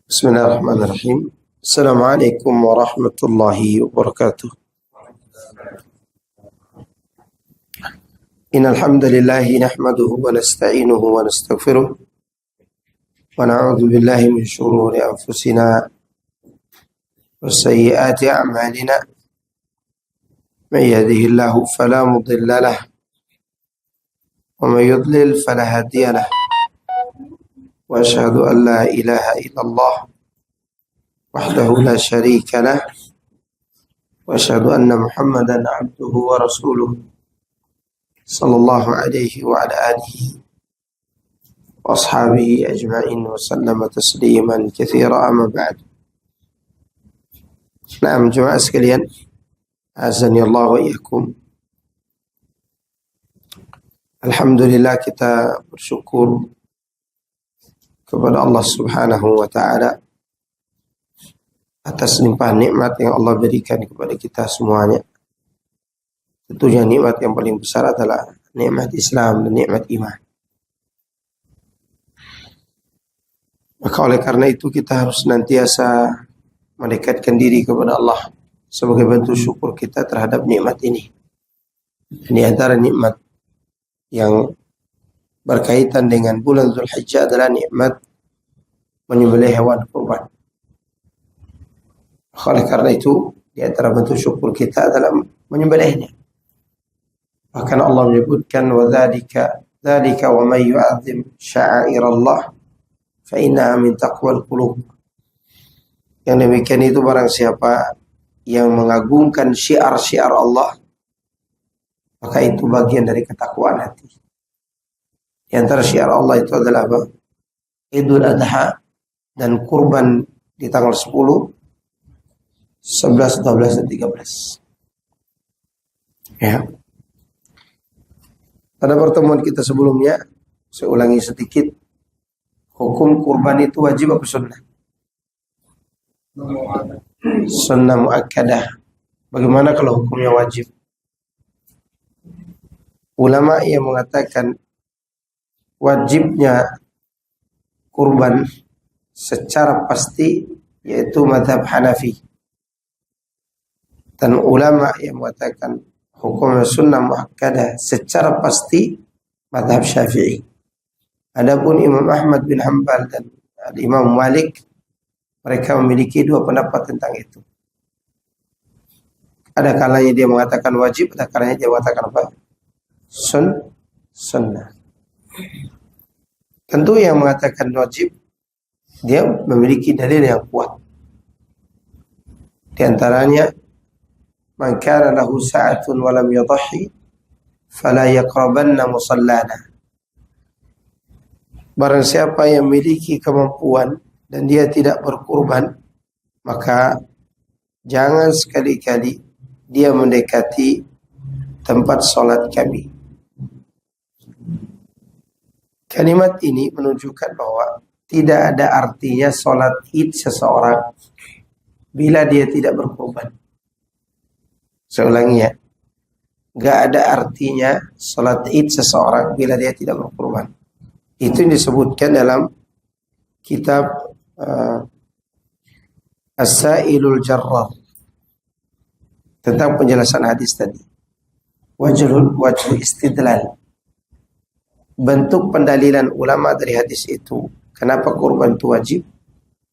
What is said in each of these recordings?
بسم الله الرحمن الرحيم. السلام عليكم ورحمة الله وبركاته. إن الحمد لله نحمده ونستعينه ونستغفره ونعوذ بالله من شرور أنفسنا وسيئات أعمالنا. من يهده الله فلا مضل له ومن يضلل فلا هادي له. وأشهد أن لا إله إلا الله وحده لا شريك له وأشهد أن محمدا عبده ورسوله صلى الله عليه وعلى آله وأصحابه أجمعين وسلم تسليما كثيرا. أما بعد. Nah, jemaah sekalian, azani Allah wa iyyakum. Alhamdulillah, kita bersyukur kepada Allah Subhanahu wa taala atas limpahan nikmat yang Allah berikan kepada kita semuanya. Tentunya nikmat yang paling besar adalah nikmat Islam dan nikmat iman. Maka oleh karena itu kita harus senantiasa mendekatkan diri kepada Allah sebagai bentuk syukur kita terhadap nikmat ini. Ini antara nikmat yang berkaitan dengan bulan Zulhijjah adalah nikmat menyembelih hewan kurban. Oleh karena itu, di antara bentuk syukur kita adalah menyembelihnya. Bahkan Allah menyebutkan dzalika wa may yu'azzim sya'airallah fa innaha min taqwal qulub. Yang demikian itu barang siapa yang mengagungkan syiar-syiar Allah, maka itu bagian dari ketakwaan hati. Di antara syiar Allah itu adalah apa? Idul Adha dan kurban di tanggal 10, 11, 12, dan 13. Ya. Pada pertemuan kita sebelumnya, saya ulangi sedikit, hukum kurban itu wajib apa sunnah? Sunnah muakkadah. Bagaimana kalau hukumnya wajib? Ulama yang mengatakan wajibnya kurban secara pasti yaitu mazhab Hanafi. Dan ulama yang mengatakan hukum sunnah muakkadah secara pasti mazhab Syafi'i. Adapun Imam Ahmad bin Hanbal dan Imam Malik, mereka memiliki dua pendapat tentang itu. Ada kalanya dia mengatakan wajib, ada kalanya dia mengatakan apa? Sunnah. Tentu yang mengatakan wajib, dia memiliki dalil yang kuat. Di antaranya, man kana lahu sa'atun wa lam yudhi fala yaqrabanna musallana. Barang siapa yang memiliki kemampuan dan dia tidak berkurban, maka jangan sekali-kali dia mendekati tempat sholat kami. Kalimat ini menunjukkan bahwa tidak ada artinya sholat id seseorang bila dia tidak berkurban. Saya ulangi ya. Gak ada artinya sholat id seseorang bila dia tidak berkurban. Itu yang disebutkan dalam kitab As-Sa'ilul Jarrar tentang penjelasan hadis tadi. Wajhu istidlal. Bentuk pendalilan ulama dari hadis itu, kenapa kurban itu wajib?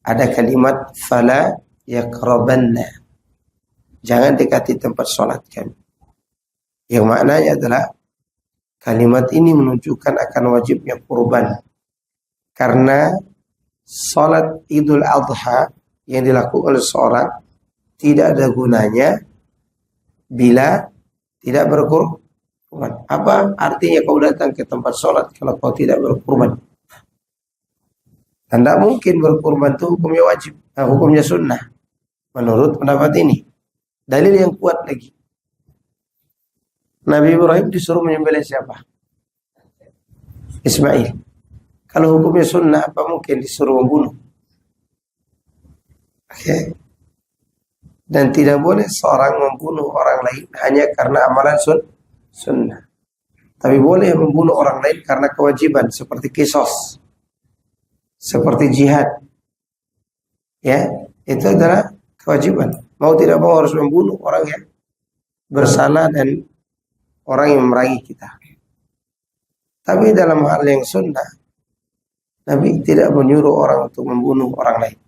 Ada kalimat fala yaqrabanna. Jangan dekati tempat sholat kami. Yang maknanya adalah kalimat ini menunjukkan akan wajibnya kurban. Karena sholat Idul Adha yang dilakukan oleh seorang tidak ada gunanya bila tidak berkurban. Apa artinya kau datang ke tempat sholat kalau kau tidak berkurban? Tidak mungkin berkurban itu hukumnya wajib, hukumnya sunnah. Menurut pendapat ini, dalil yang kuat lagi. Nabi Ibrahim disuruh menyembelih siapa? Ismail. Kalau hukumnya sunnah, apa mungkin disuruh membunuh? Oke. Dan tidak boleh seorang membunuh orang lain hanya karena amalan sunnah. Tapi boleh membunuh orang lain karena kewajiban, seperti qisas, seperti jihad. Ya, itu adalah kewajiban. Mau tidak mau harus membunuh orang yang bersalah dan orang yang memerangi kita. Tapi dalam hal yang sunnah, Nabi tidak menyuruh orang untuk membunuh orang lain.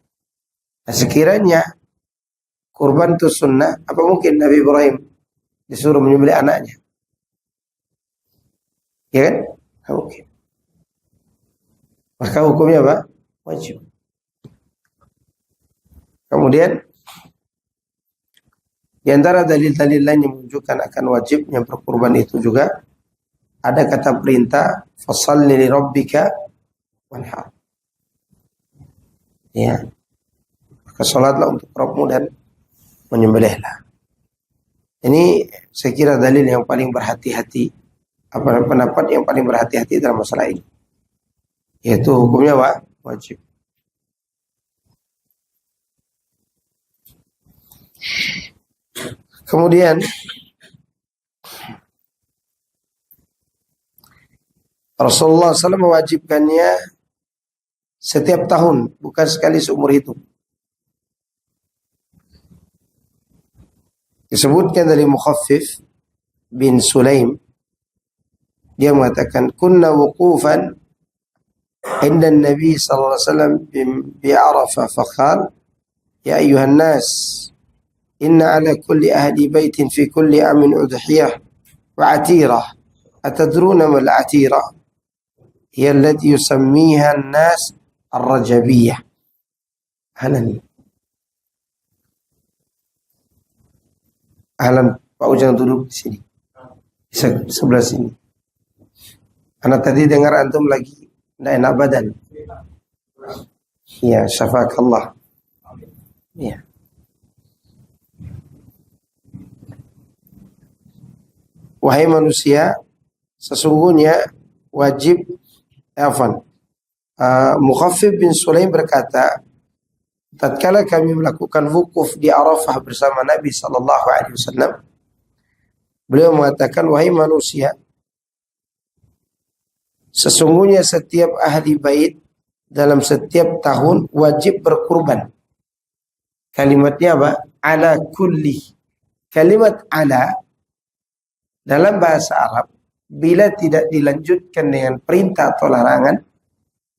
Nah, sekiranya kurban itu sunnah, apa mungkin Nabi Ibrahim disuruh menyembelih anaknya? Ya kan? Tidak mungkin. Maka hukumnya apa? Wajib. Kemudian di antara dalil-dalil lain yang menunjukkan akan wajibnya berkurban itu juga ada kata perintah fashalli li rabbika wanhar. Ya. Maka salatlah untuk Rabbmu dan menyembelihlah. Ini saya kira dalil yang paling berhati-hati, apa pendapat yang paling berhati-hati dalam masalah ini. Yaitu hukumnya wajib. Kemudian Rasulullah SAW mewajibkannya setiap tahun, bukan sekali seumur hidup. Disebutkan dari Mukhaffif bin Sulaim, dia mengatakan kunna wuqufan inda Nabi sallallahu alaihi wasallam bi Arafah faqala ya ayuhan nas inna ala kulli ahli baitin fi kulli amin udhiyah wa atirah atadruna mal atirah hiya allati yusammiha an-nas ar-rajabiyah. Ahlan, Pak Ujang duduk di sini. Sebelah sini. Anak tadi dengar antum lagi tidak enak badan. Ya, syafakallah. Ya. Wahai manusia, sesungguhnya wajib Mukhaffif bin Sulaim berkata, tatkala kami melakukan wukuf di Arafah bersama Nabi sallallahu alaihi wasallam, beliau mengatakan, wahai manusia, sesungguhnya setiap ahli bait dalam setiap tahun wajib berkurban. Kalimatnya apa? Ala kulli. Kalimat ala dalam bahasa Arab bila tidak dilanjutkan dengan perintah atau larangan,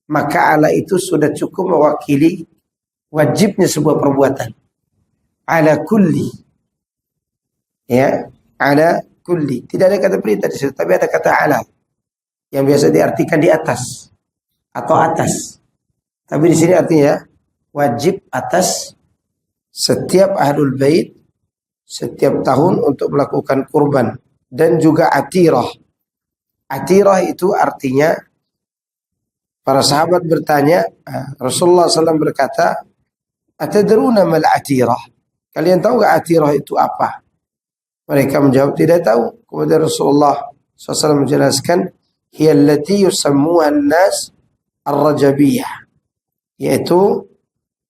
maka ala itu sudah cukup mewakili wajibnya sebuah perbuatan. Ala kulli. Ya, ala kulli. Tidak ada kata perintah di situ, tapi ada kata ala yang biasa diartikan di atas atau atas. Tapi di sini artinya wajib atas setiap ahlul bait setiap tahun untuk melakukan kurban, dan juga atirah. Atirah itu artinya, para sahabat bertanya, Rasulullah SAW berkata, atadruna mal atirah? Kalian tahu gak atirah itu apa? Mereka menjawab tidak tahu. Kemudian Rasulullah SAW menjelaskan, hiya allati yusammuha an-nas ar-rajabiyah, yaitu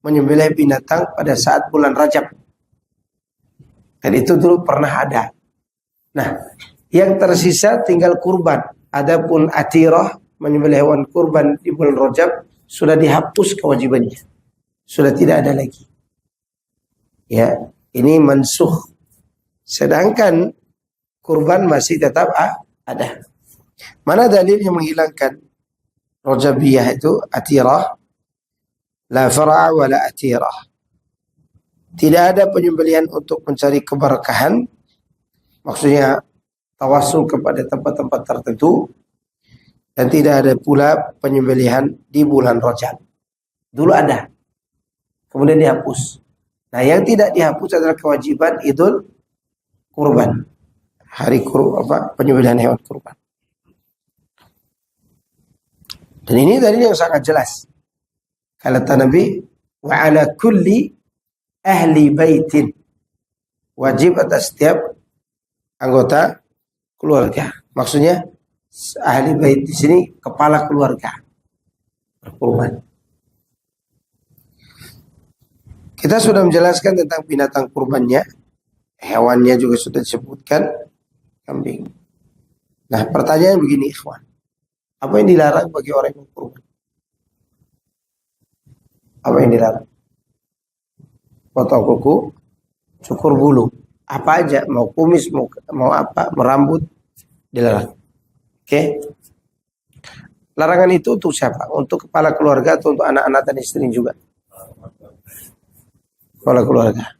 menyembelih binatang pada saat bulan Rajab. Dan itu dulu pernah ada. Nah, yang tersisa tinggal kurban. Adapun atirah, menyembelih hewan kurban di bulan Rajab, sudah dihapus kewajibannya. Sudah tidak ada lagi. Ya, ini mansuh. Sedangkan kurban masih tetap ada. Mana dalil yang menghilangkan Rajabiyah itu atirah? La far'a wa la atirah. Tidak ada penyembelihan untuk mencari keberkahan, maksudnya tawasul kepada tempat-tempat tertentu, dan tidak ada pula penyembelihan di bulan Rajab. Dulu ada, kemudian dihapus. Nah, yang tidak dihapus adalah kewajiban Idul Kurban, hari penyembelihan hewan kurban. Dan ini dalil yang sangat jelas. Kata Nabi, wa ala kulli ahli baitin, wajib atas setiap anggota keluarga. Maksudnya ahli bait di sini kepala keluarga berkurban. Kita sudah menjelaskan tentang binatang kurbannya, hewannya juga sudah disebutkan, kambing. Nah, pertanyaan begini, ikhwan, apa yang dilarang bagi orang yang berkurban? Apa yang dilarang? potong kuku, cukur bulu, apa aja, mau kumis, mau apa, mau rambut, dilarang. Oke. Larangan itu untuk siapa? Untuk kepala keluarga atau untuk anak-anak dan istri juga? Kepala keluarga.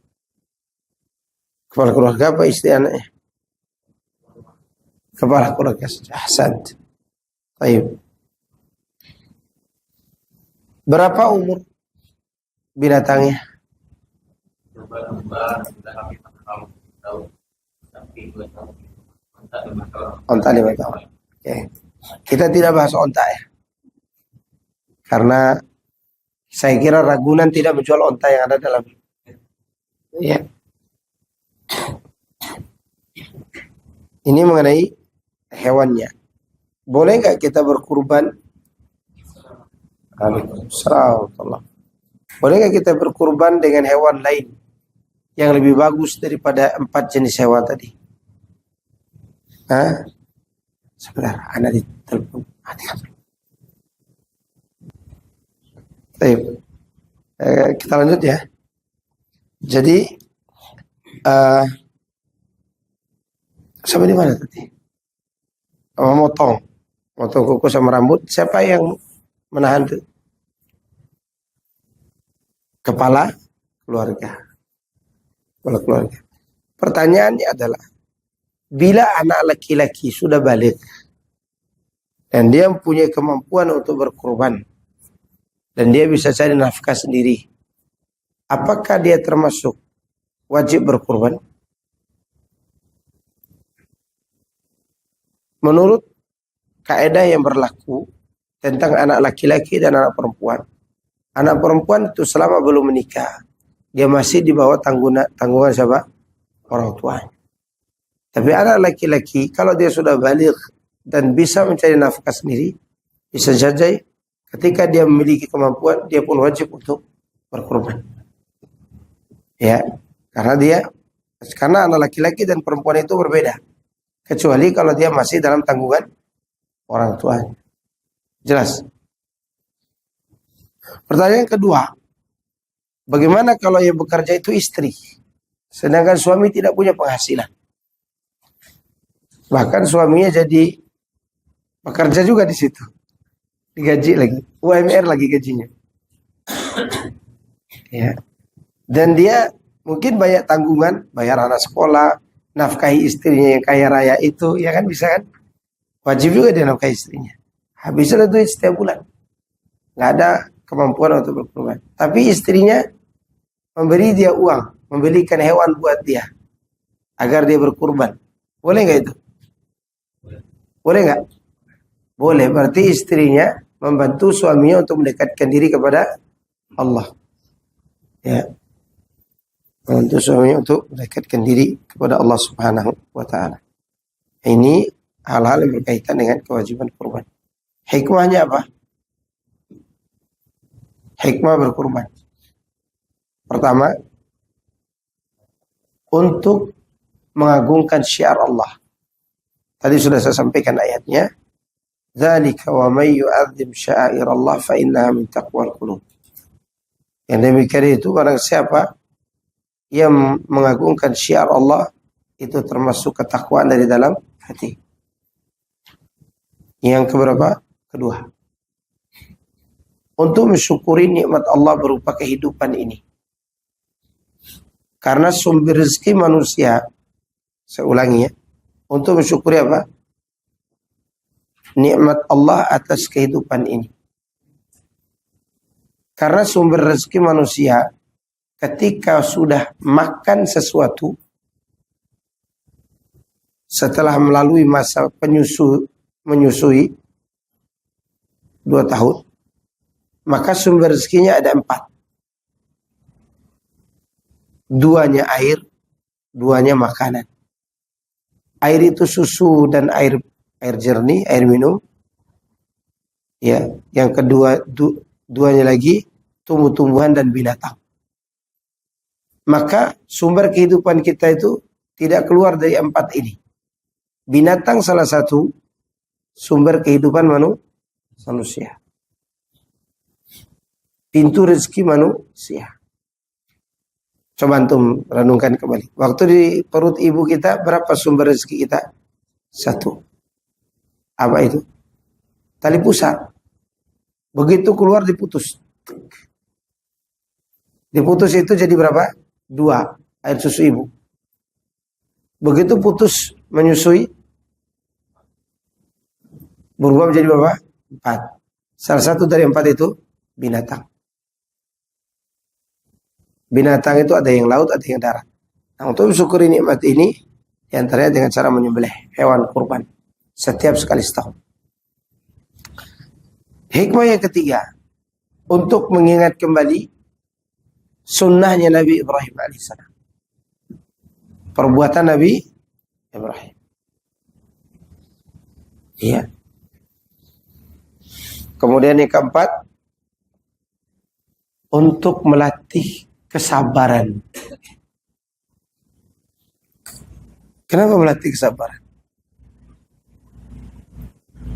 Kepala keluarga apa istri anaknya? Kepala keluarga saja. Ahsan. Baik. Berapa umur binatangnya? Onta 5 tahun. Oke. Kita tidak bahas onta ya. Karena saya kira Ragunan tidak menjual onta yang ada dalam. Ya. Ini mengenai hewannya. Boleh nggak kita berkurban? Waalaikumsalam. Boleh nggak kita berkurban dengan hewan lain yang lebih bagus daripada 4 jenis hewan tadi? Hah? Sebentar, anak di telepon. Baik. Kita lanjut ya. Jadi sampai di mana tadi? Motong kuku sama rambut. Siapa yang menahan itu? Kepala keluarga. Pertanyaannya adalah, bila anak laki-laki sudah balik dan dia mempunyai kemampuan untuk berkorban dan dia bisa cari nafkah sendiri, apakah dia termasuk wajib berkorban? Menurut kaidah yang berlaku tentang anak laki-laki dan anak perempuan itu selama belum menikah, dia masih di bawah tanggungan siapa? Orang tua. Tapi anak laki-laki kalau dia sudah balik dan bisa mencari nafkah sendiri, bisa saja ketika dia memiliki kemampuan, dia pun wajib untuk berkorban. Ya, karena anak laki-laki dan perempuan itu berbeda. Kecuali kalau dia masih dalam tanggungan orang tua. Jelas? Pertanyaan kedua, bagaimana kalau yang bekerja itu istri, sedangkan suami tidak punya penghasilan? Bahkan suaminya jadi bekerja juga di situ, digaji lagi, UMR lagi gajinya. Ya. Dan dia mungkin banyak tanggungan, bayar anak sekolah, nafkahi istrinya yang kaya raya itu, ya kan bisa kan? Wajib juga dia nafkahi istrinya. Habisnya duit setiap bulan, nggak ada kemampuan untuk berkorban. Tapi istrinya memberi dia uang, membelikan hewan buat dia agar dia berkorban. Boleh nggak itu? Boleh nggak? Boleh. Berarti istrinya membantu suaminya untuk mendekatkan diri kepada Allah. Ya, membantu suaminya untuk mendekatkan diri kepada Allah Subhanahu wa Ta'ala. Ini hal-hal yang berkaitan dengan kewajiban kurban. Hikmahnya apa? Hikmah berkurban. Pertama, untuk mengagungkan syiar Allah. Tadi sudah saya sampaikan ayatnya. Dzalika wa may yu'azzim sya'airallah fa innaha min taqwal qulub. Yang demikian itu barang siapa yang mengagungkan syiar Allah, itu termasuk ketakwaan dari dalam hati. Yang keberapa? Kedua, untuk mensyukuri nikmat Allah berupa kehidupan ini. Karena sumber rezeki manusia, saya ulangi ya, untuk mensyukuri apa? Nikmat Allah atas kehidupan ini. Karena sumber rezeki manusia ketika sudah makan sesuatu setelah melalui masa menyusui 2 tahun, maka sumber rezekinya ada 4. 2-nya air, 2-nya makanan. Air itu susu dan air jernih, air minum. Ya, yang kedua 2-nya lagi tumbuh-tumbuhan dan binatang. Maka sumber kehidupan kita itu tidak keluar dari 4 ini. Binatang salah satu sumber kehidupan manusia. Pintu rezeki manusia. Coba antum renungkan kembali. Waktu di perut ibu kita, berapa sumber rezeki kita? Satu. Apa itu? Tali pusar. Begitu keluar diputus. Diputus itu jadi berapa? 2 air susu ibu. Begitu putus menyusui, berubah menjadi berapa? 4. Salah satu dari 4 itu binatang. Binatang itu ada yang laut, ada yang darat. Nah, untuk mensyukuri nikmat ini, diantaranya dengan cara menyembelih hewan kurban setiap sekali setahun. Hikmah yang ketiga, untuk mengingat kembali sunnahnya Nabi Ibrahim alaihissalam. Perbuatan Nabi Ibrahim. Iya. Kemudian yang keempat, untuk melatih kesabaran. Kenapa melatih kesabaran?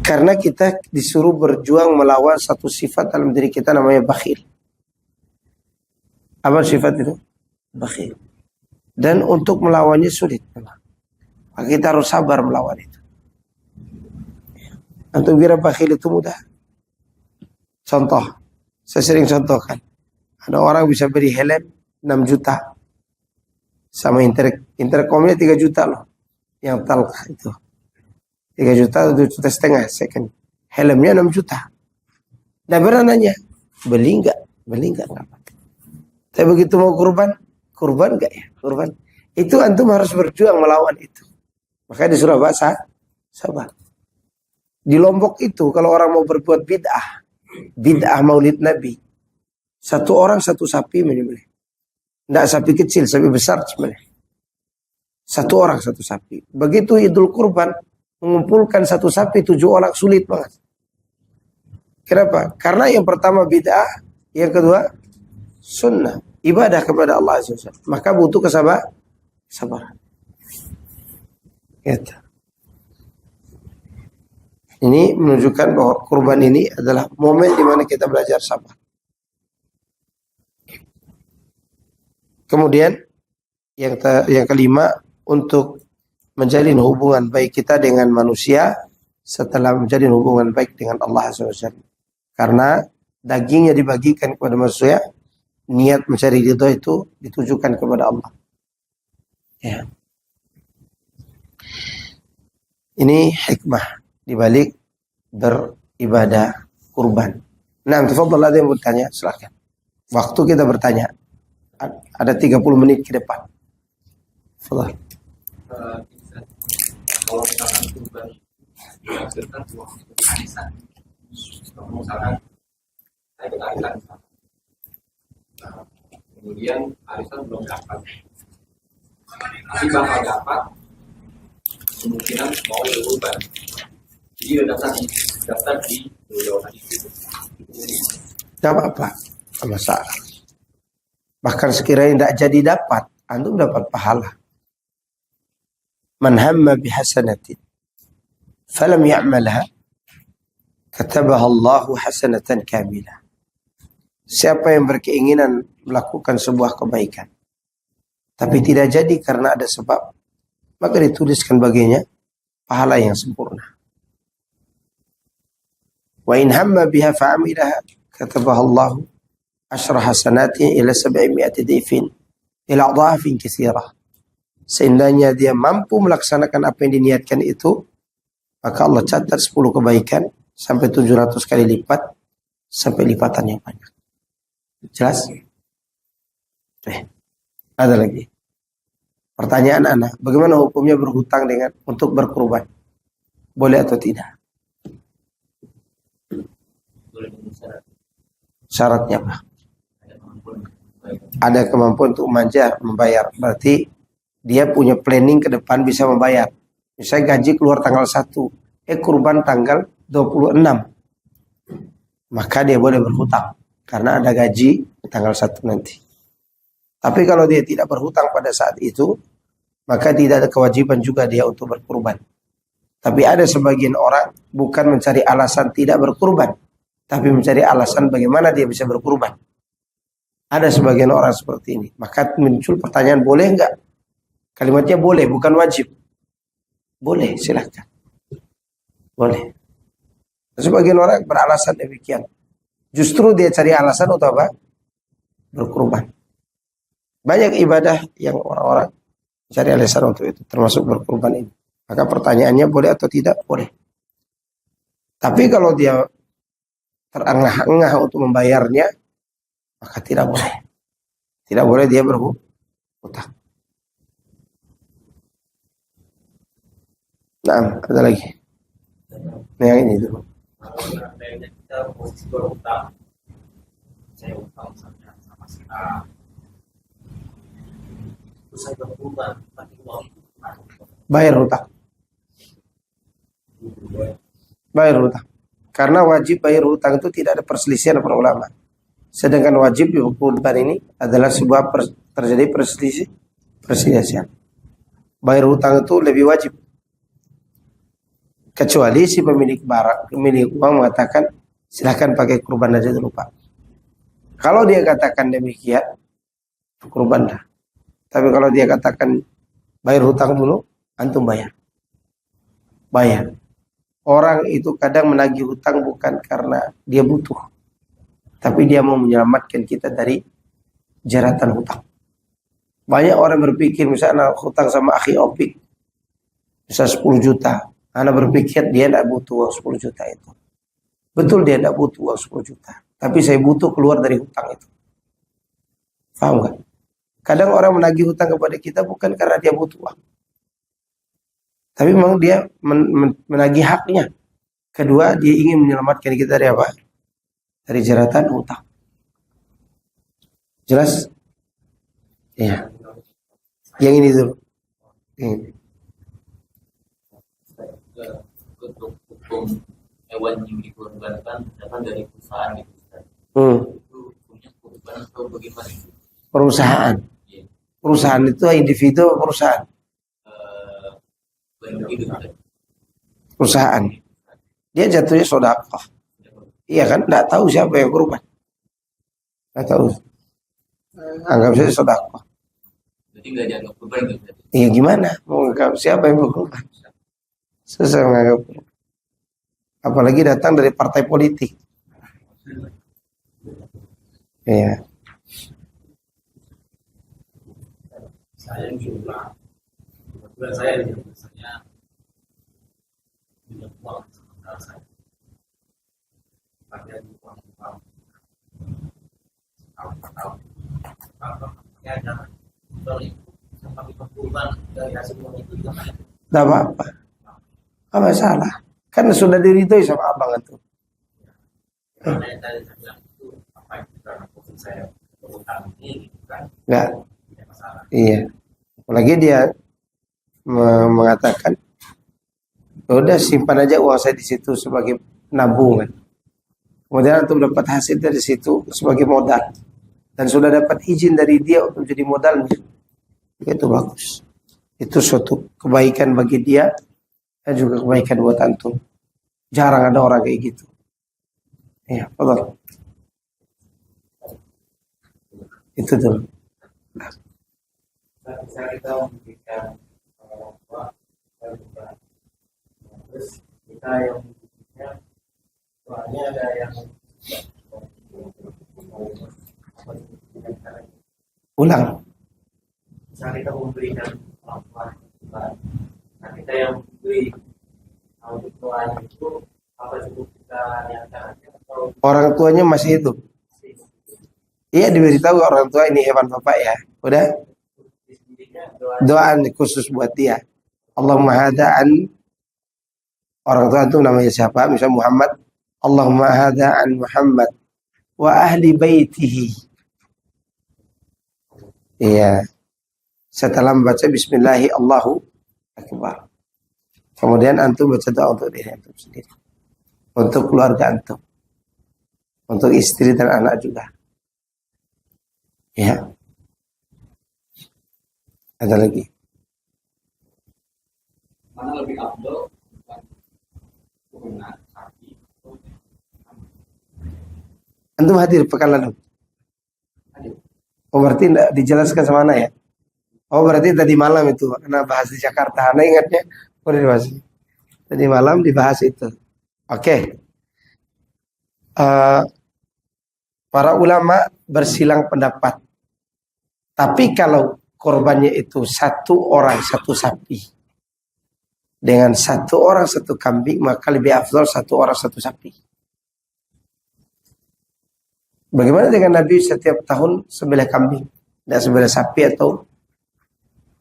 Karena kita disuruh berjuang melawan satu sifat dalam diri kita namanya bakhil. Apa sifat itu? Bakhil. Dan untuk melawannya sulit. Maka kita harus sabar melawan itu. Antum kira bakhil itu mudah? Contoh, saya sering contohkan. Ada orang bisa beli helm 6 juta. Sama intercomnya 3 juta loh. Yang talq itu. 3 juta, 2 juta setengah second. Helmnya 6 juta. Dan pernah nanya, beli enggak? Beli enggak? Tapi begitu mau kurban enggak ya? Kurban. Itu antum harus berjuang melawan itu. Makanya disuruh bahasa sabar. Di Lombok itu kalau orang mau berbuat bid'ah maulid Nabi, 1 orang 1 sapi menyembelih. Tidak sapi kecil, sapi besar sembelih. 1 orang 1 sapi. Begitu Idul Kurban, mengumpulkan 1 sapi 7 orang sulit banget. Kenapa? Karena yang pertama bid'ah, yang kedua sunnah, ibadah kepada Allah Azza wa Jalla. Maka butuh kesabaran. Gitu. Ini menunjukkan bahwa kurban ini adalah momen di mana kita belajar sabar. Kemudian yang kelima, untuk menjalin hubungan baik kita dengan manusia setelah menjalin hubungan baik dengan Allah SWT. Karena dagingnya dibagikan kepada manusia, niat mencari ridho itu ditujukan kepada Allah. Ya. Ini hikmah dibalik beribadah kurban. Nah, tafadhal, ada yang bertanya, silakan. Waktu kita bertanya. Ada 30 menit ke depan. Fadhal. Kalau misalkan kurban dihasilkan uang arisan, misalkan saya ikut arisan, kemudian arisan belum dapat, tapi bakal dapat, kemungkinan mau berubah. Jadi daftar di jawaban itu. Tidak apa-apa, tidak masalah. Bahkan sekiranya tidak jadi dapat, antum dapat pahala. Man hamma bihasanatin falam ya'malha katabaha Allahu hasanatan kamilah. Siapa yang berkeinginan melakukan sebuah kebaikan tapi tidak jadi karena ada sebab, maka dituliskan baginya pahala yang sempurna. Wa in hamma biha fa'amilaha katabaha Allahu asyra hasanati ila 700 dhifin ila dhafin katsirah. Seandainya dia mampu melaksanakan apa yang diniatkan itu, maka Allah catat 10 kebaikan sampai 700 kali lipat, sampai lipatan yang banyak. Jelas? Ada lagi. Pertanyaan anak, bagaimana hukumnya berhutang untuk berkurban? Boleh atau tidak? Syaratnya apa? Ada kemampuan untuk membayar. Berarti dia punya planning ke depan bisa membayar. Misalnya gaji keluar tanggal 1, kurban tanggal 26. Maka dia boleh berhutang karena ada gaji tanggal 1 nanti. Tapi kalau dia tidak berhutang pada saat itu, maka tidak ada kewajiban juga dia untuk berkurban. Tapi ada sebagian orang bukan mencari alasan tidak berkurban, tapi mencari alasan bagaimana dia bisa berkurban. Ada sebagian orang seperti ini. Maka muncul pertanyaan, boleh enggak? Kalimatnya boleh, bukan wajib. Boleh, silahkan. Boleh. Sebagian orang beralasan demikian. Justru dia cari alasan untuk apa? Berkurban. Banyak ibadah yang orang-orang cari alasan untuk itu, termasuk berkurban ini. Maka pertanyaannya boleh atau tidak? Boleh. Tapi kalau dia terengah-engah untuk membayarnya, maka tidak boleh. Tidak boleh dia berhutang. Nah, ada lagi. Nah, yang ini dulu. Kita posisi berhutang, saya hutang misalnya sama si A, terus saya berhutang, tapi uang itu Bayar hutang. Bayar hutang. Karena wajib bayar hutang itu tidak ada perselisihan para ulama. Sedangkan wajib berkurban ini adalah sebuah terjadi perselisihan. Bayar hutang itu lebih wajib. Kecuali si pemilik barang, pemilik uang mengatakan silahkan pakai kurban aja dulu Pak. Kalau dia katakan demikian, kurban dah. Tapi kalau dia katakan bayar hutang dulu, antum bayar. Bayar. Orang itu kadang menagih hutang bukan karena dia butuh, tapi dia mau menyelamatkan kita dari jeratan hutang. Banyak orang berpikir misalnya hutang sama akhi Opik, bisa 10 juta. Anak berpikir dia tidak butuh uang 10 juta itu. Betul dia tidak butuh uang 10 juta. Tapi saya butuh keluar dari hutang itu. Paham kan? Kadang orang menagih hutang kepada kita bukan karena dia butuh uang. Tapi memang dia menagih haknya. Kedua, dia ingin menyelamatkan kita dari apa? Dari jeratan hutang. Jelas? Iya. Yang ini dulu. Ini. Untuk hukum hewan yang dikorbankan datang dari perusahaan gitu. Itu punya korban atau bagaimana? Perusahaan. Ya. Perusahaan itu individu atau perusahaan? Perusahaan. Dia jatuhnya sedekah. Iya kan? Tidak tahu siapa yang korban. Tidak tahu. Anggap saja sedekah. Jadi nggak dianggap korban gitu. Iya gimana? Mau anggap siapa yang berkorban? Susah menganggap. Apalagi datang dari partai politik. Iya. Saya juga, kebetulan saya biasanya punya uang sementara saya pakai uang tahun ya ada dari sampai kurban dari hasil uang itu juga Tidak apa-apa. Apa masalah? Kan sudah diridhoi sama abang itu. karena yang tadi saya bilang itu apa yang karena posisi saya berutang ini gitu kan Enggak. tidak masalah. Iya. Apalagi dia mengatakan, udah simpan aja uang saya di situ sebagai nabungan. Kemudian untuk dapat hasil dari situ sebagai modal. Dan sudah dapat izin dari dia untuk jadi modalnya. Itu bagus. Itu suatu kebaikan bagi dia dan juga kebaikan buat antum. Jarang ada orang kayak gitu. Iya, betul. Itu tuh. Bisa kita memberikan orang tua terus kita yang membutuhkan soalnya ada yang Ulang. bisa kita memberikan orang tua nah kita yang memberi orang tua itu apa cukup kita niatkan atau Orang tuanya masih hidup. Iya, diberitahu orang tua ini hewan bapak ya. Udah. Doa khusus buat dia. Allahumma hada'an. Orang tua itu namanya siapa? Misalnya Muhammad. Allahumma hada'an Muhammad. Wa ahli baitihi. Iya. Setelah membaca Bismillahi Allahu Akbar. Kemudian antum baca doa untuk diri antum sendiri. Untuk keluarga antum. Untuk istri dan anak juga. Ya. Ada lagi. mana lebih afdol menggunakan kaki Antum hadir pekan lalu. hadir Oh berarti tidak dijelaskan sama Ana ya? Oh berarti tadi malam itu Ana bahas di Jakarta. Ana ingatnya udah dibahas. Tadi malam dibahas itu. Oke. Eh, para ulama bersilang pendapat. Tapi kalau korbannya itu satu orang satu sapi dengan satu orang satu kambing, maka lebih afdal satu orang satu sapi. Bagaimana dengan Nabi setiap tahun sembelih kambing dan sembelih sapi atau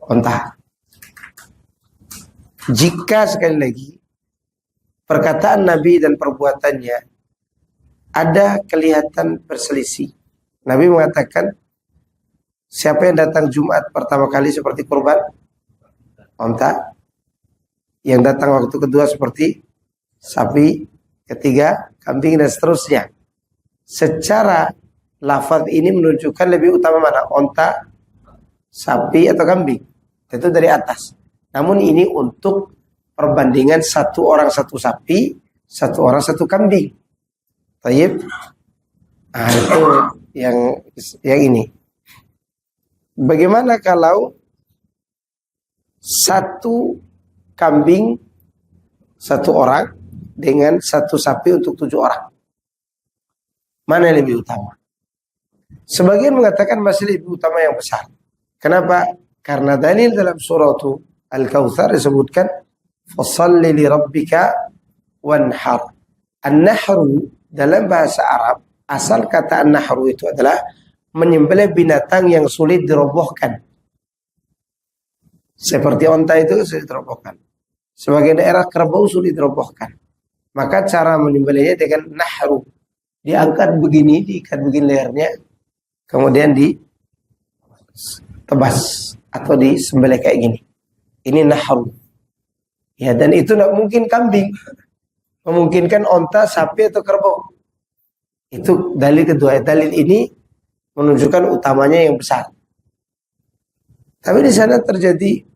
unta? Jika sekali lagi perkataan Nabi dan perbuatannya ada kelihatan berselisih. Nabi mengatakan siapa yang datang Jumat pertama kali seperti kurban unta, yang datang waktu kedua seperti sapi, ketiga kambing dan seterusnya. Secara lafaz ini menunjukkan lebih utama mana? Unta, sapi atau kambing. Itu dari atas. Namun ini untuk perbandingan satu orang satu sapi, satu orang satu kambing. Tayyib. Nah, itu yang ini. Bagaimana kalau satu kambing satu orang dengan satu sapi untuk 7 orang? Mana yang lebih utama? Sebagian mengatakan masih lebih utama yang besar. Kenapa? Karena dalil dalam surah Al-Kautsar disebutkan fasalli li rabbika wanhar. An-nahru dalam bahasa Arab, asal kata an-nahru itu adalah menyembelih binatang yang sulit dirobohkan. Seperti onta itu sulit dirobohkan. Sebagai daerah kerbau sulit dirobohkan. Maka cara menyembelihnya dengan nahru. Diangkat begini, diikat begini lehernya, kemudian ditebas atau disembelih kayak gini. Ini nahru. Ya, dan itu tidak mungkin kambing. Memungkinkan onta, sapi atau kerbau. Itu dalil kedua. Dalil ini menunjukkan utamanya yang besar. Tapi di sana terjadi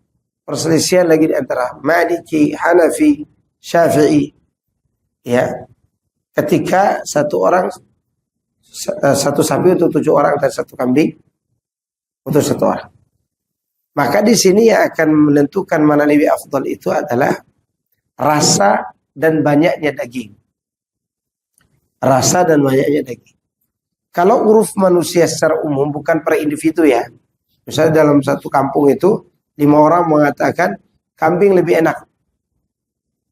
perselisihan lagi di antara Maliki, Hanafi, Syafi'i. Ya. Ketika satu orang satu sapi untuk 7 orang dan satu kambing untuk 1 orang. Maka di sini yang akan menentukan mana lebih afdal itu adalah rasa dan banyaknya daging. Rasa dan banyaknya daging. Kalau uruf manusia secara umum, bukan per individu ya. Misalnya dalam satu kampung itu 5 orang mengatakan kambing lebih enak.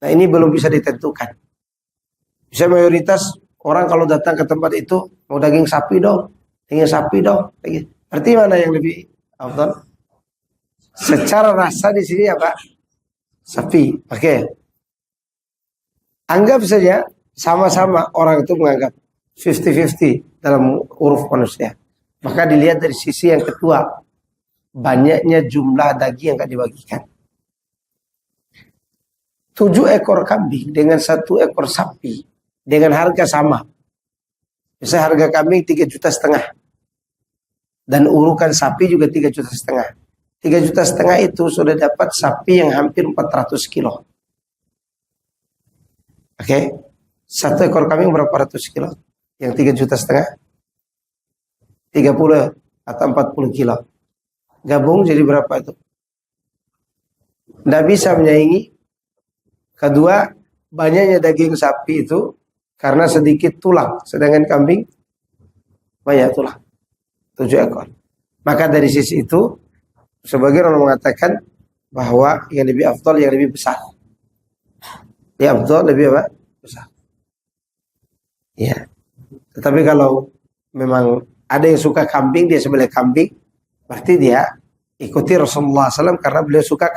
Nah ini belum bisa ditentukan. Bisa mayoritas orang kalau datang ke tempat itu mau daging sapi dong, daging sapi dong. Berarti mana yang lebih afdal? Secara rasa di sini apa? Sapi. Oke. Anggap saja sama-sama orang itu menganggap 50-50 dalam uruf manusia. Maka dilihat dari sisi yang kedua, banyaknya jumlah daging yang akan dibagikan. 7 ekor kambing dengan 1 ekor sapi dengan harga sama. Misalnya harga kambing 3,5 juta. Dan urukan sapi juga 3,5 juta. 3,5 juta itu sudah dapat sapi yang hampir 400 kilo. Oke. 1 ekor kambing berapa ratus kilo? Yang 3,5 juta? 30 atau 40 kilo. Gabung jadi berapa itu? Tidak bisa menyaingi. Kedua, banyaknya daging sapi itu karena sedikit tulang. Sedangkan kambing banyak tulang. 7 ekor. Maka dari sisi itu, sebagian orang mengatakan bahwa yang lebih afdal yang lebih besar. Yang afdal lebih apa? Besar. Ya. Tetapi kalau memang ada yang suka kambing, dia sembelih kambing, berarti dia ikuti Rasulullah SAW karena beliau suka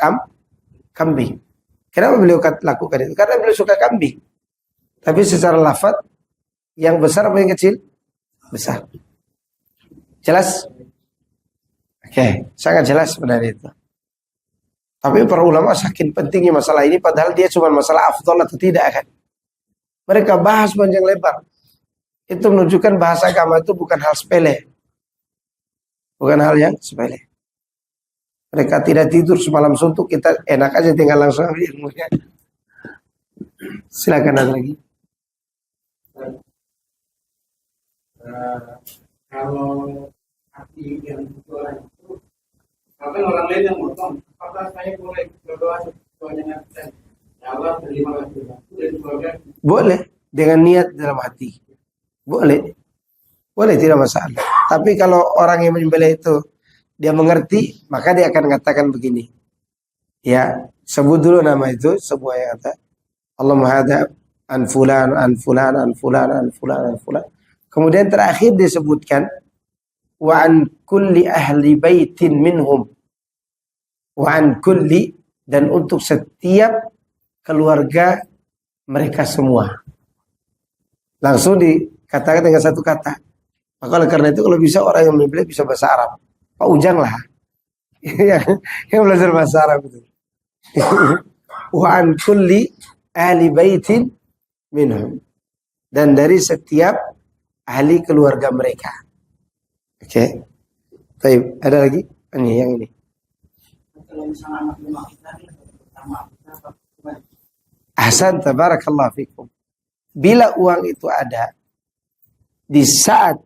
kambing. Kenapa beliau lakukan itu? Karena beliau suka kambing. Tapi secara lafaz yang besar apa yang kecil? Besar. Jelas? Oke, sangat jelas sebenarnya itu. Tapi para ulama saking pentingnya masalah ini, padahal dia cuma masalah afdal atau tidak kan. Mereka bahas panjang lebar. Itu menunjukkan bahasa agama itu bukan hal sepele. Bukan hal yang sepele. Mereka tidak tidur semalam suntuk, kita enak aja tinggal langsung ambil ilmunya. Silakan ada lagi. Kalau hati yang jualan itu, bahkan orang lain yang motong, apakah saya boleh berdoa sesuanya dan ya Allah terima kasih dan keluarga. Boleh dengan niat dalam hati. Boleh. Boleh, tidak masalah. Tapi kalau orang yang menyembelih itu dia mengerti, maka dia akan mengatakan begini. Ya, sebut dulu nama itu, sebuah yang kata Allahumma hadza an fulan an fulan an fulan an fulan an fulan. Kemudian terakhir disebutkan wa an kulli ahli baitin minhum. Wa an kulli, dan untuk setiap keluarga mereka semua. Langsung dikatakan dengan satu kata. Maka oleh karena itu kalau bisa orang yang menyembelih bisa bahasa Arab. Pak Ujang lah. yang belajar bahasa Arab itu. Wa an kulli ahli baitin minhum. Dan dari setiap ahli keluarga mereka. Oke. Baik, ada lagi? Ini yang ini. Kalau misalnya anak rumah kita nih, pertama kita Ahsan, tabarakallah fikum. Bila uang itu ada di saat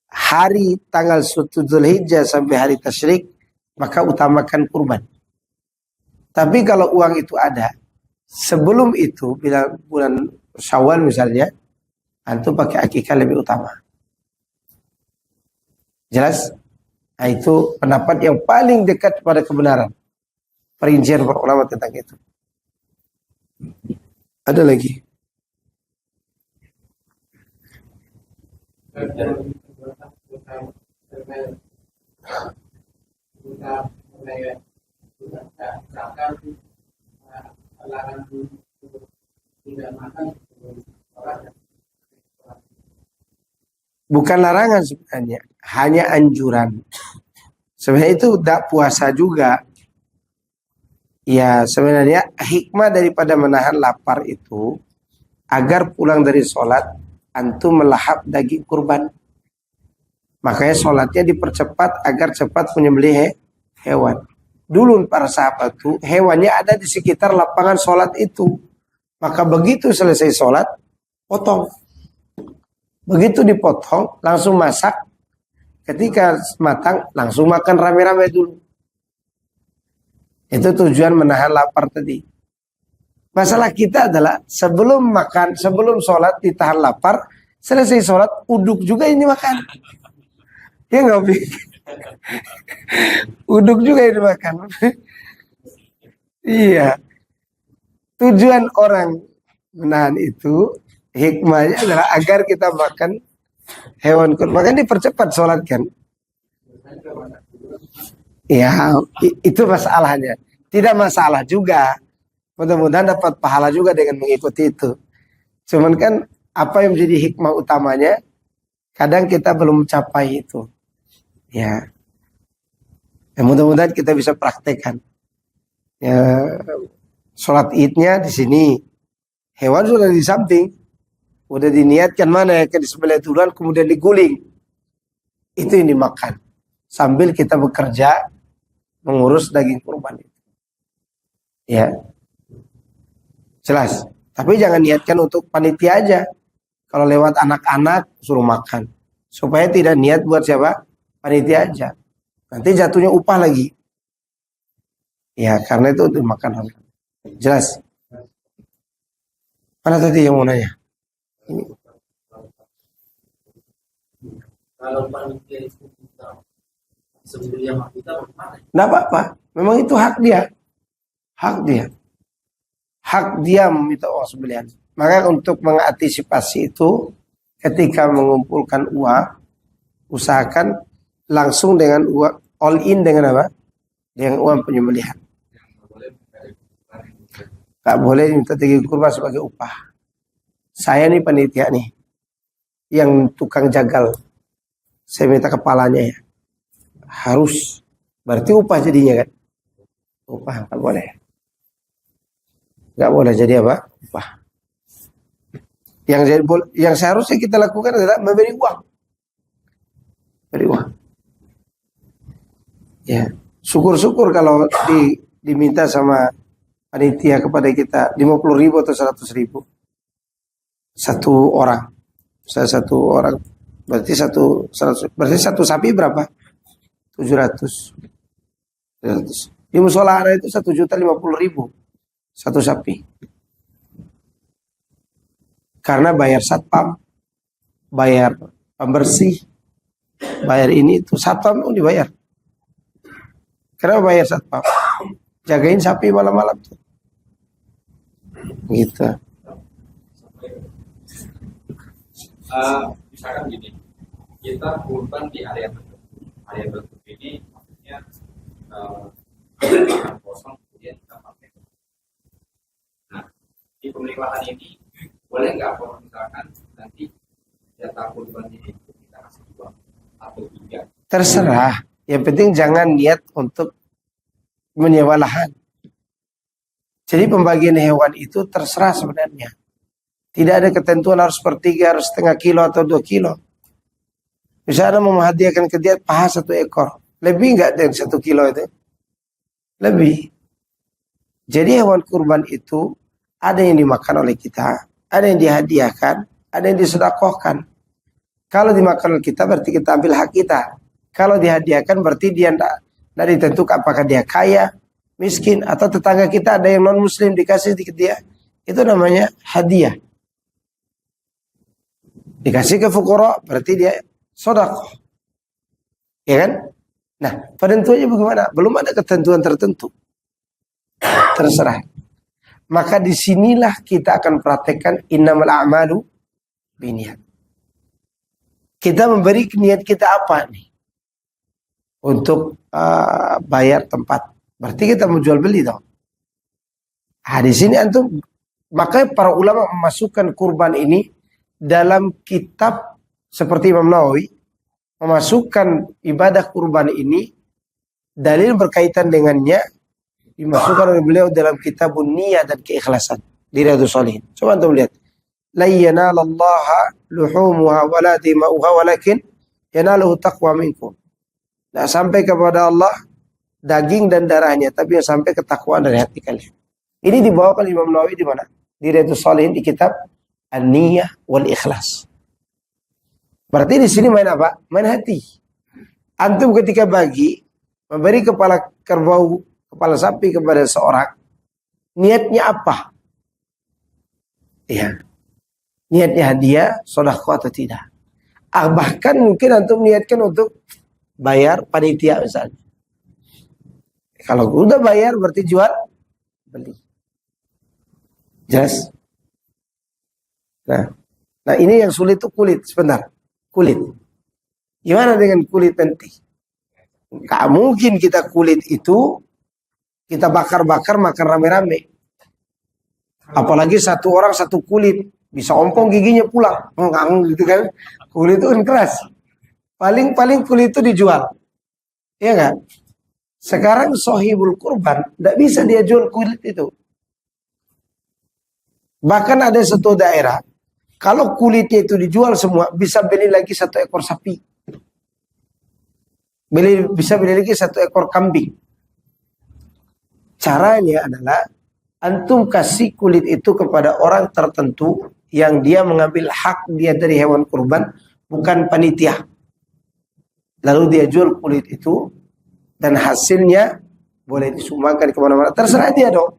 hari tanggal 1 Dzulhijjah sampai hari tasyrik, maka utamakan kurban. Tapi kalau uang itu ada sebelum itu, bila bulan Syawal misalnya, antum pakai akikah lebih utama. Jelas? Nah, itu pendapat yang paling dekat pada kebenaran. Perincian para ulama tentang itu. Ada lagi? Bukan larangan sebenarnya, hanya anjuran. Sebenarnya itu tidak puasa juga. Ya, sebenarnya hikmah daripada menahan lapar itu agar pulang dari sholat antum melahap daging kurban. Makanya sholatnya dipercepat agar cepat menyembelih hewan. Dulu para sahabat itu hewannya ada di sekitar lapangan sholat itu. Maka begitu selesai sholat, potong. Begitu dipotong, langsung masak. Ketika matang, langsung makan rame-rame dulu. Itu tujuan menahan lapar tadi. Masalah kita adalah sebelum makan, sebelum sholat ditahan lapar, selesai sholat, uduk juga ini makan. Ya nggak pikir. Uduk juga ini makan. Iya. Tujuan orang menahan itu, hikmahnya adalah agar kita makan hewan kurban. Makanya dipercepat sholat kan. Ya, itu masalahnya. Tidak masalah juga. Mudah-mudahan dapat pahala juga dengan mengikuti itu. Cuman kan apa yang menjadi hikmah utamanya, kadang kita belum mencapai itu. Ya. Mudah-mudahan kita bisa praktekkan. Ya, sholat idnya di sini. Hewan sudah di samping. Udah diniatkan mana yang disembelih duluan kemudian diguling. Itu yang dimakan. Sambil kita bekerja mengurus daging kurban itu. Ya. Jelas. Tapi jangan niatkan untuk panitia aja. Kalau lewat anak-anak suruh makan. Supaya tidak niat buat siapa? Panitia aja. Nanti jatuhnya upah lagi. Ya, karena itu untuk makan. Jelas. Mana tadi yang mau nanya? Kalau panitia itu kita sebelum yang kita bagaimana? Nggak apa-apa. Memang itu hak dia. Hak dia. Hak dia meminta uang sembelihan. Maka untuk mengantisipasi itu, ketika mengumpulkan uang, usahakan langsung dengan uang, all in dengan apa? Dengan uang penyembelihan. Gak boleh minta daging kurban sebagai upah. Saya nih panitia nih, yang tukang jagal, saya minta kepalanya ya. Harus. Berarti upah jadinya kan? Upah, gak boleh. Gak boleh jadi apa? Upah. Yang seharusnya kita lakukan adalah memberi uang. Beri uang. Ya, syukur-syukur kalau diminta sama panitia kepada kita 50.000 atau 100.000. Satu orang. Saya satu orang Berarti berarti satu sapi berapa? 700. 700. Di musola ada itu 1.050.000 satu sapi. Karena bayar satpam, bayar pembersih, bayar ini itu satpam pun dibayar. Kenapa bayar satpam? Jagain sapi malam-malam tuh. Gitu. Misalkan gini, kita kurban di area tertentu ini maksudnya lahan kosong kemudian kita pakai. Nah, di pemilik lahan ini boleh nggak kalau misalkan nanti jatah kurban ini kita kasih 2 atau 3? Terserah. Yang penting jangan niat untuk menyewa lahan. Jadi pembagian hewan itu terserah sebenarnya. Tidak ada ketentuan harus sepertiga, harus setengah kilo atau 2 kilo. Misalnya mau menghadiahkan ke dia paha 1 ekor. Lebih enggak dari 1 kilo itu? Lebih. Jadi hewan kurban itu ada yang dimakan oleh kita, ada yang dihadiahkan, ada yang disedekahkan. Kalau dimakan oleh kita berarti kita ambil hak kita. Kalau dihadiahkan berarti dia tidak ditentukan apakah dia kaya, miskin, atau tetangga kita ada yang non muslim dikasih sedikit dia. Itu namanya hadiah. Dikasih ke fukara berarti dia sedekah. Ya kan? Nah, penentuannya bagaimana? Belum ada ketentuan tertentu. Terserah. Maka disinilah kita akan praktekkan innamal a'malu binniyat. Kita memberi niat kita apa nih? Untuk bayar tempat. Berarti kita mau jual beli dong. Nah, di sini antum, makanya para ulama memasukkan kurban ini dalam kitab seperti Imam Nawawi memasukkan ibadah kurban ini dalil berkaitan dengannya dimasukkan oleh beliau dalam kitabun niyah dan keikhlasan di Riyadhus Shalihin. Coba antum lihat. La yanalallaha luhumuha wala dima'uha walakin yanaluhu taqwa minkum. Nah, sampai kepada Allah daging dan darahnya, tapi yang sampai ketakwaan dari hati kalian. Ini dibawakan Imam Nawawi di mana? Di Riyadhus Shalihin di kitab An-Niyah wal Ikhlas. Berarti di sini main apa? Main hati. Antum ketika memberi kepala kerbau, kepala sapi kepada seorang, niatnya apa? Ya. Niatnya hadiah, sedekah atau tidak? Bahkan mungkin antum niatkan untuk bayar panitia misalnya. Kalau udah bayar berarti jual beli. Jelas? Nah ini yang sulit itu kulit. Sebentar. Kulit. Gimana dengan kulit nanti? Gak mungkin kita kulit itu kita bakar-bakar makan rame-rame. Apalagi satu orang satu kulit. Bisa ompong giginya pulang. Gitu kan. Kulit itu kan keras. Paling kulit itu dijual. Iya gak? Sekarang sohibul kurban tidak bisa dia jual kulit itu. Bahkan ada satu daerah kalau kulitnya itu dijual semua bisa beli lagi 1 ekor sapi. Bisa beli lagi 1 ekor kambing. Caranya adalah antum kasih kulit itu kepada orang tertentu yang dia mengambil hak dia dari hewan kurban, bukan panitia. Lalu dia jual kulit itu dan hasilnya boleh disumbangkan kemana-mana. Terserah dia dong.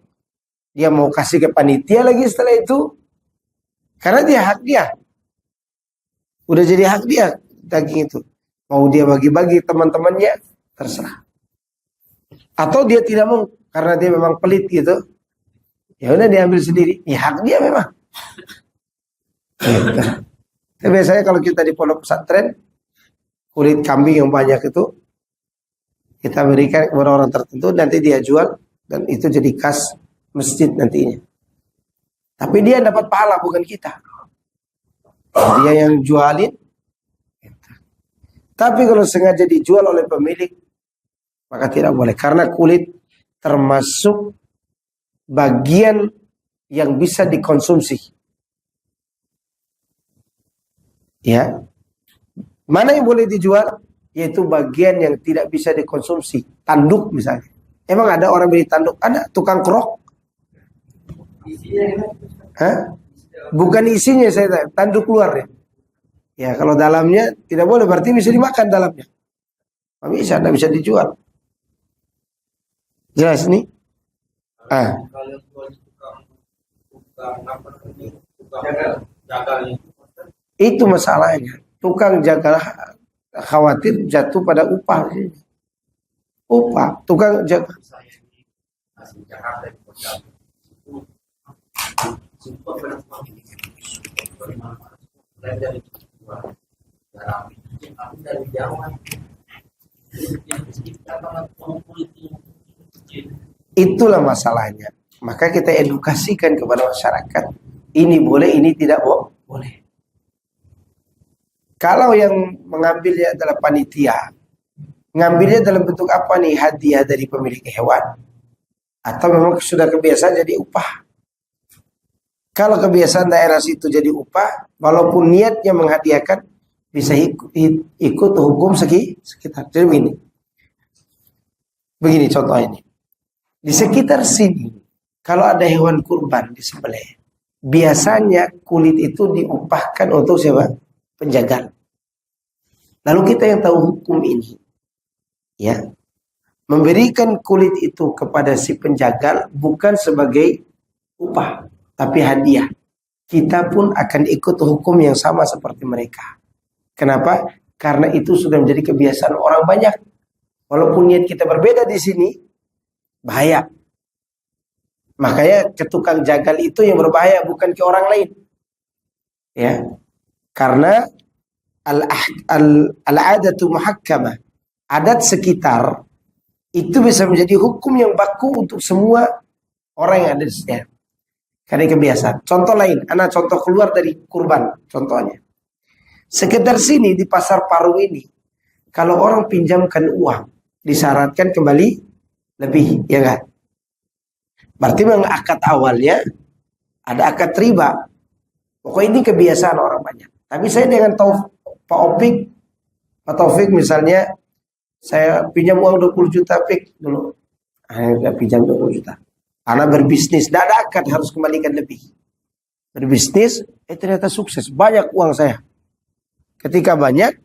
Dia mau kasih ke panitia lagi setelah itu. Karena dia hak dia. Udah jadi hak dia daging itu. Mau dia bagi-bagi teman-temannya, terserah. Atau dia tidak mau karena dia memang pelit gitu. Ya udah diambil sendiri. Ya hak dia memang. Gitu. Tapi biasanya kalau kita di pondok pesantren, kulit kambing yang banyak itu kita berikan kepada orang tertentu, nanti dia jual dan itu jadi kas masjid nantinya. Tapi dia dapat pahala bukan kita. Dia yang jualin. Tapi kalau sengaja dijual oleh pemilik, maka tidak boleh. Karena kulit termasuk bagian yang bisa dikonsumsi. Ya. Mana yang boleh dijual? Yaitu bagian yang tidak bisa dikonsumsi. Tanduk misalnya. Emang ada orang beli tanduk? Ada tukang kerok. Hah? Bukan isinya saya tanya, tanduk luar ya. Ya, kalau dalamnya tidak boleh, berarti bisa dimakan dalamnya. Nggak bisa, tidak bisa dijual. Jelas nih? Ah, Kalau jual tukang apa ini, tukang jagalnya. itu masalahnya. Tukang jaga khawatir jatuh pada upah. Upah, tukang jaga. Saya ini masih Jakarta di kota itu super berat banget. Bagaimana? Mulai dari jual garam itu kami dari Jawa. Yang kita banget kulit itu. Itulah masalahnya. Maka kita edukasikan kepada masyarakat. Ini boleh, ini tidak boleh. Kalau yang mengambilnya adalah panitia, ngambilnya dalam bentuk apa nih? Hadiah dari pemilik hewan, atau memang sudah kebiasaan jadi upah? Kalau kebiasaan daerah situ jadi upah, walaupun niatnya menghadiahkan, bisa ikut hukum sekitar. Jadi begini contoh ini. Di sekitar sini, kalau ada hewan kurban disembelih, biasanya kulit itu diupahkan untuk siapa? Penjagal. Lalu kita yang tahu hukum ini, ya, memberikan kulit itu kepada si penjagal bukan sebagai upah, tapi hadiah. Kita pun akan ikut hukum yang sama seperti mereka. Kenapa? Karena itu sudah menjadi kebiasaan orang banyak. Walaupun niat kita berbeda di sini, bahaya. Makanya ke tukang jagal itu yang berbahaya, bukan ke orang lain. Ya. Karena al-adatu muhakkamah. Adat sekitar itu bisa menjadi hukum yang baku untuk semua orang yang ada di sekitar. Karena kebiasaan. Contoh lain, anak contoh keluar dari kurban, contohnya. Sekitar sini di pasar Paru ini, kalau orang pinjamkan uang, disyaratkan kembali lebih, ya kan? Berarti memang akad awalnya ada akad riba. Pokoknya ini kebiasaan orang banyak. Tapi saya dengan Pak Taufik misalnya, saya pinjam uang 20 juta Pik dulu. Saya pinjam 20 juta. Anak berbisnis, tidak ada akad harus kembalikan lebih. Berbisnis, ternyata sukses. Banyak uang saya. Ketika banyak,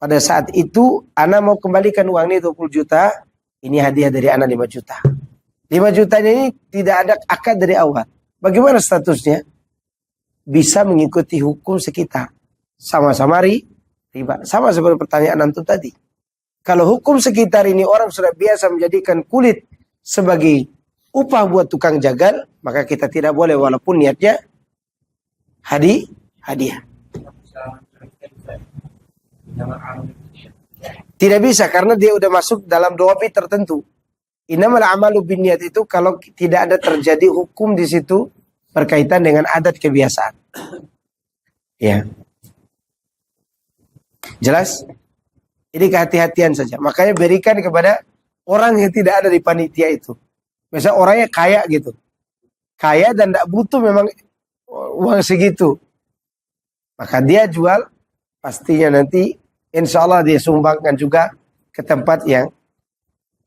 pada saat itu anak mau kembalikan uang ini 20 juta, ini hadiah dari anak 5 juta. 5 jutanya ini tidak ada akad dari awal. Bagaimana statusnya? Bisa mengikuti hukum sekitar. Sama-sama riba. Sama seperti pertanyaan antum tadi. Kalau hukum sekitar ini orang sudah biasa menjadikan kulit sebagai upah buat tukang jagal, maka kita tidak boleh walaupun niatnya hadiah. Tidak bisa karena dia udah masuk dalam dhabit tertentu. Innamal a'malu binniyat itu kalau tidak ada terjadi hukum di situ berkaitan dengan adat kebiasaan. Ya. Jelas? Ini kehati-hatian saja. Makanya berikan kepada orang yang tidak ada di panitia itu. Misalnya orangnya kaya gitu. Kaya dan tidak butuh memang uang segitu. Maka dia jual, pastinya nanti insya Allah dia sumbangkan juga ke tempat yang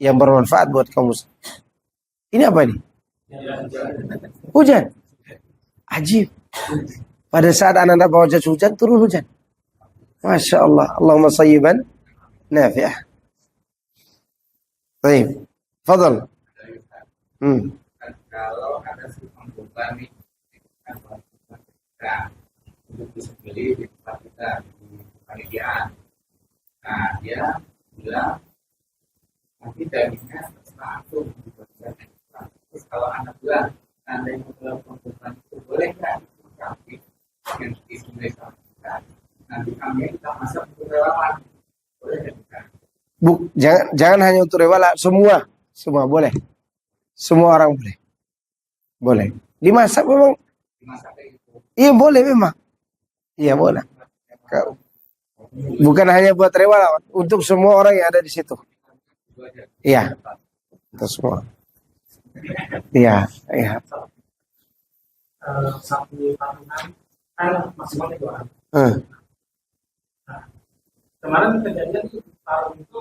bermanfaat buat kaum muslim. Ini apa ini? Hujan. Ajib. Pada saat anak bawa jas hujan, turun hujan. Masya Allah. Allahumma sayyiban nafi'ah. Baik. Fadal. Kalau ada seorang korban nih, untuk disembelih di tempat kita di panitiaan. Nah, dia bilang nanti dagingnya terserah aku. Terus kalau anak bilang anda yang melakukan korban itu boleh nggak? Tapi yang disembelih sama kita, nanti kami kita masak untuk relawan, boleh nggak? Jangan hanya untuk relawan, semua boleh. Semua orang boleh. Boleh. Dimasak memang. Iya boleh memang. Iya boleh. Bukan hanya buat relawan, untuk semua orang yang ada di situ. Iya. Untuk semua. Iya, iya. Sapi patungan kan maksimalnya 2 hari. Nah, kemarin kejadian itu tahun itu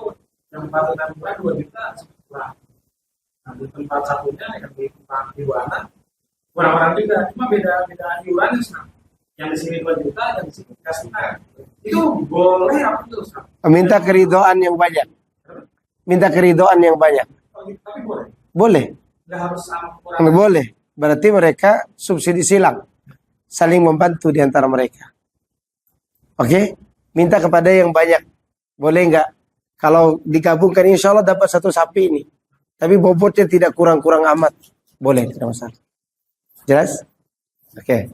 yang patungan murah 2 juta kurang. Nah, di tempat satunya yang di tempat di Wana kurang-kurang juga, cuma beda iurannya. Yang di sini 2 juta, yang di sini 3,5. Itu boleh apa tuh? Ustaz? Minta keridhaan yang banyak. Minta keridhaan yang banyak. Tapi boleh. Boleh. Nggak harus sama orang. Nggak boleh. Berarti mereka subsidi silang. Saling membantu di antara mereka. Oke? Minta kepada yang banyak. Boleh nggak? Kalau digabungkan insya Allah dapat 1 sapi ini. Tapi bobotnya tidak kurang-kurang amat. Boleh, tidak masalah. Jelas? Oke.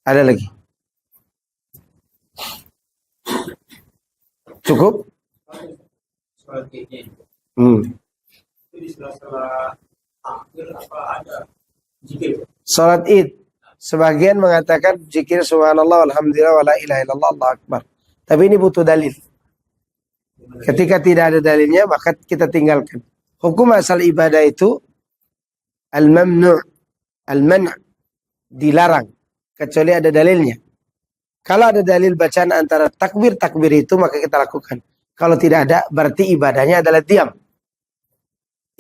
Ada lagi? Cukup? Soal ini. Hmm. Itu di sela-sela takbir apa ada zikir? Salat Id. Sebagian mengatakan zikir subhanallah alhamdulillah wala ilaha illallah Allahu akbar. Tapi ini butuh dalil. Ketika tidak ada dalilnya maka kita tinggalkan. Hukum asal ibadah itu al-mamnu', al-man', dilarang kecuali ada dalilnya. Kalau ada dalil bacaan antara takbir itu maka kita lakukan. Kalau tidak ada berarti ibadahnya adalah diam.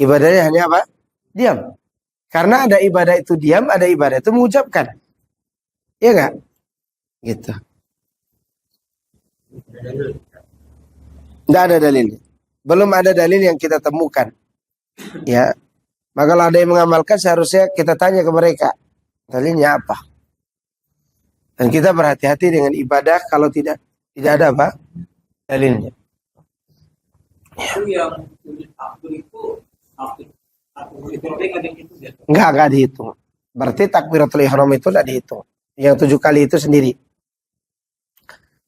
Ibadahnya hanya apa? Diam. Karena ada ibadah itu diam, ada ibadah itu mengucapkan. Iya enggak? Gitu. Tidak ada dalilnya. Belum ada dalil yang kita temukan. Ya. Maka kalau ada yang mengamalkan seharusnya kita tanya ke mereka. Dalilnya apa? Dan kita berhati-hati dengan ibadah kalau tidak ada apa? Dalilnya. Itu yang takbir itu Enggak dihitung. Berarti takbiratul ihram itu tidak dihitung. Yang 7 kali itu sendiri.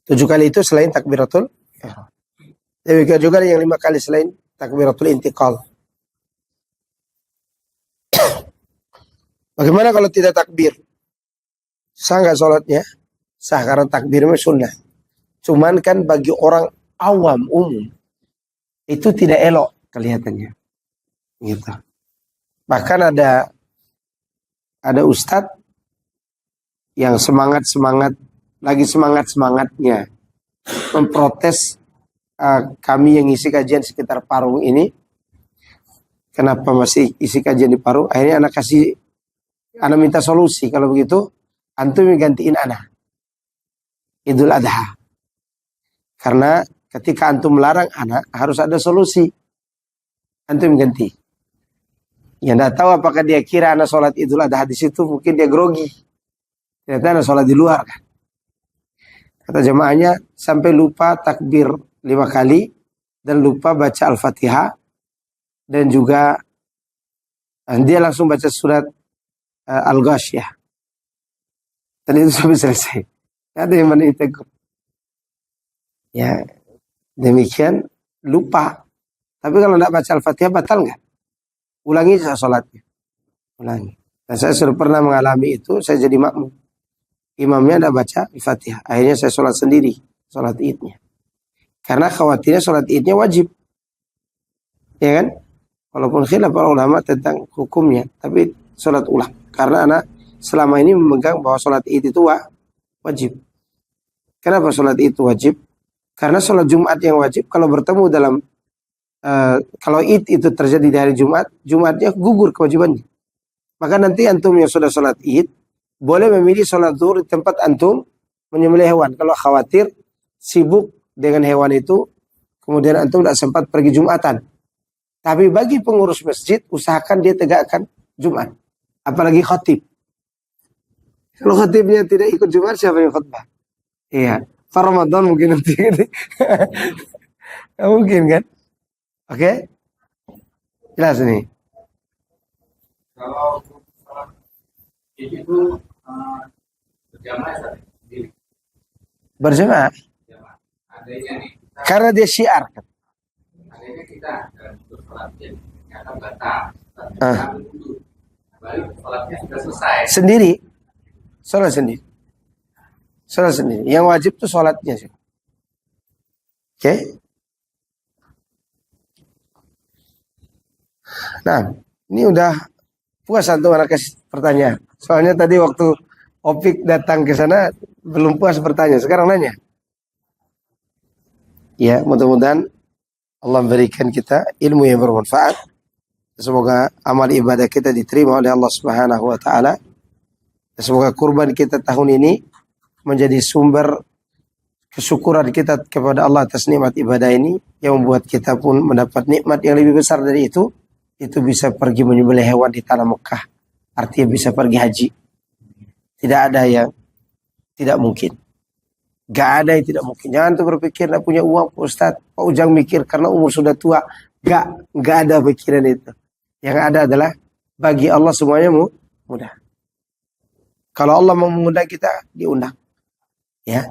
7 kali itu selain takbiratul ihram. Demikian juga yang 5 kali selain takbiratul intiqal. Bagaimana kalau tidak takbir? Sah nggak sholatnya? Sah karena takbirnya sunnah. Cuman kan bagi orang awam umum itu tidak elok kelihatannya. Gitu. Bahkan ada ustadz yang lagi semangatnya memprotes kami yang isi kajian sekitar Parung ini. Kenapa masih isi kajian di Parung? Akhirnya anak minta solusi. Kalau begitu antum gantiin anak Idul Adha. Karena ketika antum melarang anak harus ada solusi. Antum ganti. Ya enggak tahu apakah dia kira anak sholat Idul Adha di situ, mungkin dia grogi. Ternyata anak sholat di luar kan. Kata jemaahnya sampai lupa takbir 5 kali dan lupa baca Al-Fatihah dan juga dia langsung baca surat Al-Ghasyiyah. Dan itu sampai selesai. Ada yang menegur. Ya, demikian lupa. Tapi kalau tidak baca Al-Fatihah batal nggak? Ulangi sholatnya. Ulangi. Dan saya sudah pernah mengalami itu. Saya jadi makmum. Imamnya tidak baca Al-Fatihah. Akhirnya saya sholat sendiri. Sholat idnya. Karena khawatirnya sholat idnya wajib. Ya kan? Walaupun khilaf para ulama tentang hukumnya. Tapi sholat ulang. Karena anak selama ini memegang bahwa sholat id itu wajib. Kenapa sholat id itu wajib? Karena sholat Jumat yang wajib kalau bertemu dalam kalau id itu terjadi di hari Jumat, Jumatnya gugur kewajibannya. Maka nanti antum yang sudah sholat id boleh memilih sholat zuhur di tempat antum menyembelih hewan. Kalau khawatir sibuk dengan hewan itu, kemudian antum tidak sempat pergi Jumatan. Tapi bagi pengurus masjid usahakan dia tegakkan Jumat. Apalagi khatib. Kalau khatibnya tidak ikut Jumat, siapa yang khutbah? Iya. Pak Ramadan mungkin nanti. Mungkin kan? Oke? Jelas nih. Kalau sholat itu berjamaah sendiri. Berjamaah. Adanya nih. Karena dia syiar kan? Adanya kita dalam sholatnya nyata batal. Baru sholatnya sudah selesai. Sendiri. Sholat sendiri. Sholat sendiri. Yang wajib itu sholatnya sih. Oke? Nah, ini udah puas antum anak kasih pertanyaan. Soalnya tadi waktu Opik datang ke sana belum puas bertanya. Sekarang nanya. Ya, mudah-mudahan Allah memberikan kita ilmu yang bermanfaat. Semoga amal ibadah kita diterima oleh Allah Subhanahu wa taala. Semoga kurban kita tahun ini menjadi sumber kesyukuran kita kepada Allah atas nikmat ibadah ini, yang membuat kita pun mendapat nikmat yang lebih besar dari itu bisa pergi menyembelih hewan di tanah Mekah. Artinya bisa pergi haji. Tidak ada yang tidak mungkin. Gak ada yang tidak mungkin. Jangan tuh berpikir nak punya uang Pak Ustadz, Pak Ujang mikir karena umur sudah tua. Gak ada pikiran itu. Yang ada adalah bagi Allah semuanya mudah. Kalau Allah mau mengundang kita, diundang. Ya.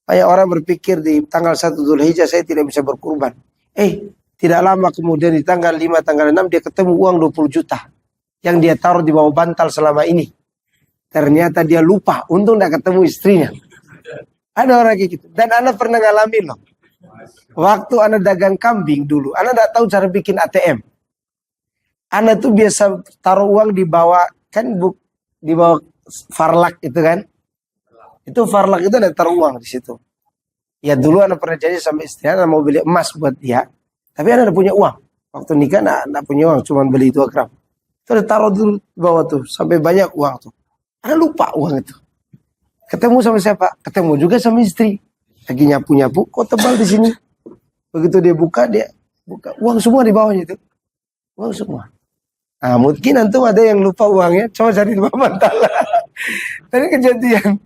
Banyak orang berpikir di tanggal 1 Dzulhijjah saya tidak bisa berkurban. Tidak lama kemudian di tanggal 5, tanggal 6 dia ketemu uang 20 juta. Yang dia taruh di bawah bantal selama ini. Ternyata dia lupa, untung tidak ketemu istrinya. Ada orang kayak gitu. Dan Anda pernah ngalamin loh. Waktu Anda dagang kambing dulu, Anda tidak tahu cara bikin ATM. Anda tuh biasa taruh uang di bawah, di bawah farlak itu kan. Itu farlak itu ada taruh uang di situ. Ya dulu Anda pernah janji sama istri Anda mau beli emas buat dia. Tapi Anda punya uang. Waktu nikah Anda punya uang, cuma beli 2 gram. Itu ada taruh dulu di bawah tuh, sampai banyak uang tuh. Anda lupa uang itu. Ketemu sama siapa? Ketemu juga sama istri. Lagi nyapu-nyapu, kok tebal di sini. Begitu dia buka uang semua di bawahnya itu. Uang semua. Nah, mungkin antum ada yang lupa uangnya, coba cari di bawah bantal. Tadi kejadian.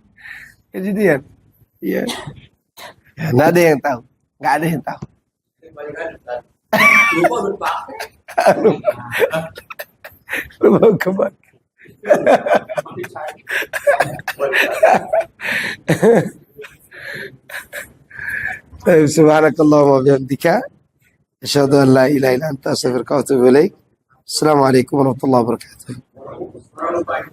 Iya. Nggak ada yang tahu. Nggak ada yang tahu. Lupa. Lupa kebak. Subhanakallahumma wa bihamdika asyhadu an la ilaha illa anta astaghfiruka wa atubu ilaik. Assalamualaikum warahmatullahi wabarakatuh.